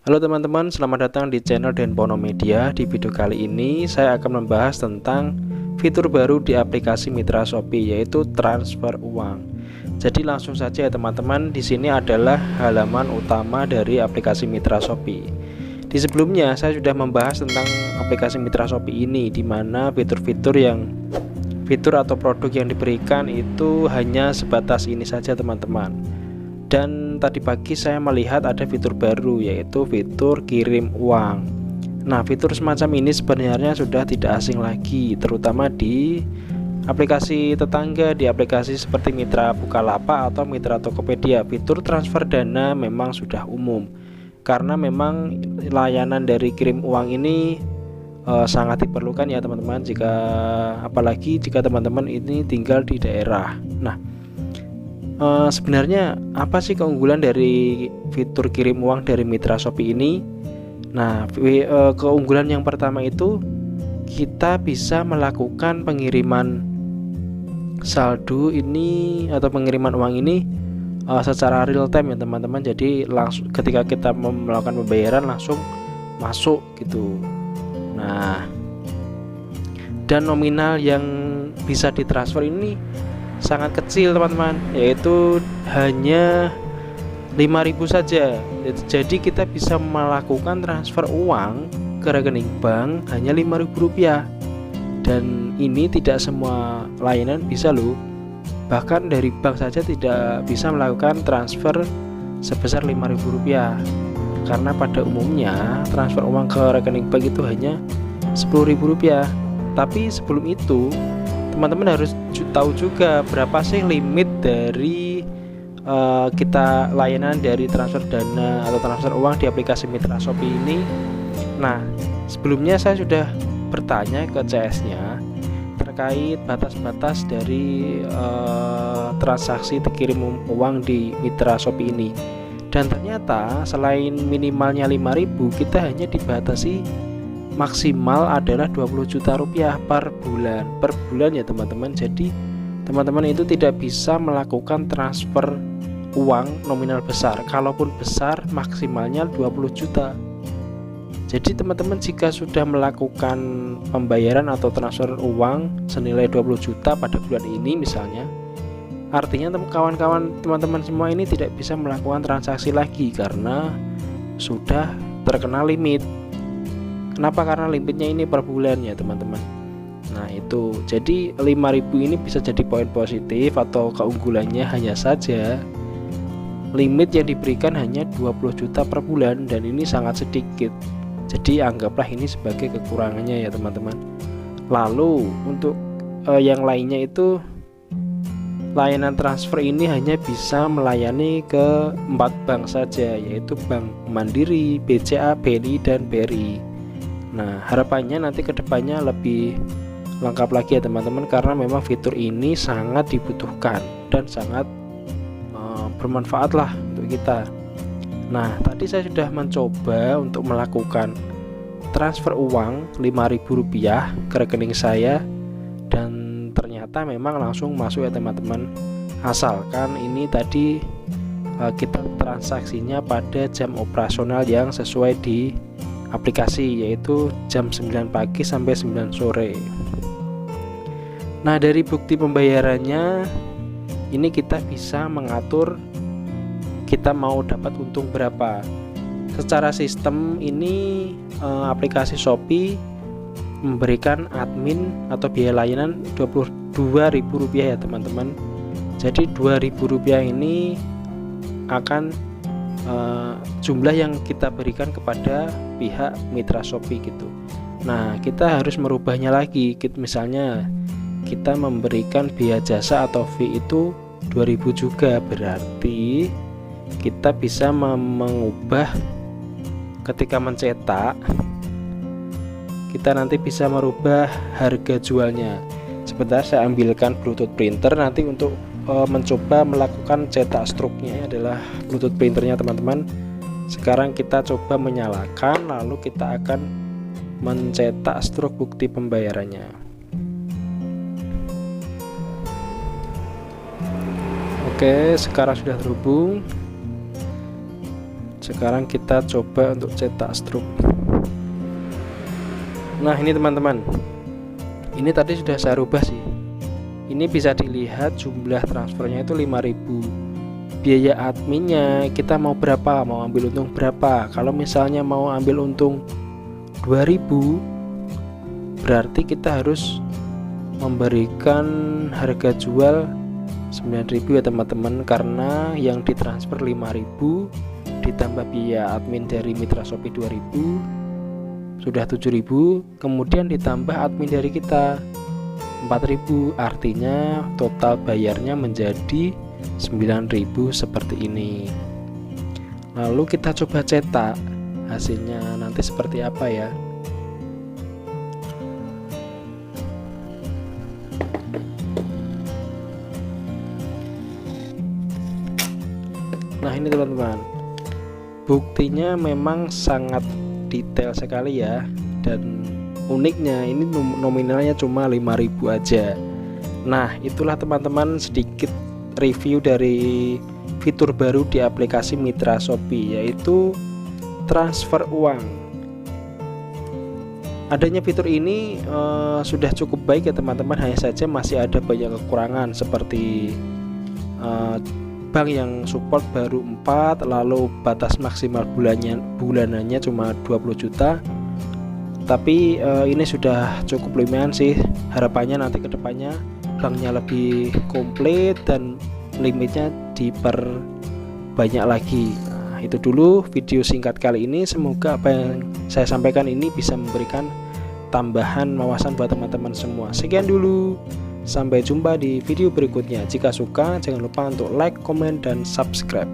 Halo teman-teman, selamat datang di channel Denpono Media. Di video kali ini saya akan membahas tentang fitur baru di aplikasi Mitra Shopee, yaitu transfer uang. Jadi langsung saja ya teman-teman, di sini adalah halaman utama dari aplikasi Mitra Shopee. Di sebelumnya saya sudah membahas tentang aplikasi Mitra Shopee ini, di mana fitur atau produk yang diberikan itu hanya sebatas ini saja teman-teman. Dan tadi pagi saya melihat ada fitur baru, yaitu fitur kirim uang. Nah, fitur semacam ini sebenarnya sudah tidak asing lagi, terutama di aplikasi tetangga, di aplikasi seperti Mitra Bukalapak atau Mitra Tokopedia. Fitur transfer dana memang sudah umum, karena memang layanan dari kirim uang ini sangat diperlukan ya teman-teman, apalagi jika teman-teman ini tinggal di daerah. Nah, sebenarnya apa sih keunggulan dari fitur kirim uang dari Mitra Shopee ini? Nah, keunggulan yang pertama itu kita bisa melakukan pengiriman saldo ini atau pengiriman uang ini secara real time ya teman-teman. Jadi langsung ketika kita melakukan pembayaran langsung masuk gitu. Nah, dan nominal yang bisa ditransfer ini sangat kecil teman-teman, yaitu hanya 5.000 saja. Jadi kita bisa melakukan transfer uang ke rekening bank hanya Rp5.000. Dan ini tidak semua layanan bisa loh. Bahkan dari bank saja tidak bisa melakukan transfer sebesar Rp5.000, karena pada umumnya transfer uang ke rekening bank itu hanya Rp10.000. Tapi sebelum itu teman-teman harus tahu juga berapa sih limit dari kita layanan dari transfer dana atau transfer uang di aplikasi Mitra Shopee ini. Nah, sebelumnya saya sudah bertanya ke CS-nya terkait batas-batas dari transaksi dikirim uang di Mitra Shopee ini. Dan ternyata selain minimalnya 5.000, kita hanya dibatasi maksimal adalah 20 juta rupiah per bulan ya teman-teman. Jadi teman-teman itu tidak bisa melakukan transfer uang nominal besar. Kalaupun besar maksimalnya 20 juta. Jadi teman-teman jika sudah melakukan pembayaran atau transfer uang senilai 20 juta pada bulan ini misalnya, artinya kawan-kawan teman-teman semua ini tidak bisa melakukan transaksi lagi karena sudah terkena limit. Kenapa? Karena limitnya ini per bulan ya teman-teman. Nah itu, jadi 5.000 ini bisa jadi poin positif atau keunggulannya hanya saja limit yang diberikan hanya 20 juta per bulan, dan ini sangat sedikit. Jadi anggaplah ini sebagai kekurangannya ya teman-teman. Lalu untuk yang lainnya itu, layanan transfer ini hanya bisa melayani ke 4 bank saja, yaitu Bank Mandiri, BCA, BNI, dan BRI. Nah, harapannya nanti kedepannya lebih lengkap lagi ya teman-teman, karena memang fitur ini sangat dibutuhkan dan sangat bermanfaat lah untuk kita. Nah, tadi saya sudah mencoba untuk melakukan transfer uang Rp5.000 ke rekening saya, dan ternyata memang langsung masuk ya teman-teman, asalkan ini tadi kita transaksinya pada jam operasional yang sesuai di aplikasi, yaitu jam 9 pagi sampai 9 sore. Nah, dari bukti pembayarannya ini kita bisa mengatur kita mau dapat untung berapa. Secara sistem ini aplikasi Shopee memberikan admin atau biaya layanan Rp22.000 ya teman-teman. Jadi Rp2.000 ini akan jumlah yang kita berikan kepada pihak Mitra Shopee gitu. Nah, kita harus merubahnya lagi. Misalnya kita memberikan biaya jasa atau fee itu 2.000 juga, berarti kita bisa mengubah ketika mencetak. Kita nanti bisa merubah harga jualnya. Sebentar saya ambilkan Bluetooth printer nanti untuk mencoba melakukan cetak struknya. Adalah Bluetooth printernya teman-teman. Sekarang kita coba menyalakan, lalu kita akan mencetak struk bukti pembayarannya. Oke, sekarang sudah terhubung. Sekarang kita coba untuk cetak struk. Nah ini teman-teman, ini tadi sudah saya rubah sih. Ini bisa dilihat jumlah transfernya itu 5.000. Biaya adminnya kita mau berapa, mau ambil untung berapa. Kalau misalnya mau ambil untung 2.000, berarti kita harus memberikan harga jual 9.000 ya teman-teman, karena yang ditransfer 5.000 ditambah biaya admin dari Mitra Shopee 2.000 sudah 7.000, kemudian ditambah admin dari kita 4.000, artinya total bayarnya menjadi 9.000 seperti ini. Lalu kita coba cetak hasilnya nanti seperti apa ya. Nah ini teman-teman, buktinya memang sangat detail sekali ya, dan uniknya ini nominalnya cuma 5.000 aja. Nah itulah teman-teman sedikit review dari fitur baru di aplikasi Mitra Shopee, yaitu transfer uang. Adanya fitur ini sudah cukup baik ya teman-teman, hanya saja masih ada banyak kekurangan seperti bank yang support baru 4, lalu batas maksimal bulanannya cuma 20 juta. Tapi ini sudah cukup lumayan sih. Harapannya nanti kedepannya banknya lebih komplit dan limitnya diperbanyak lagi. Nah, itu dulu video singkat kali ini. Semoga apa yang saya sampaikan ini bisa memberikan tambahan wawasan buat teman-teman semua. Sekian dulu. Sampai jumpa di video berikutnya. Jika suka, jangan lupa untuk like, komen, dan subscribe.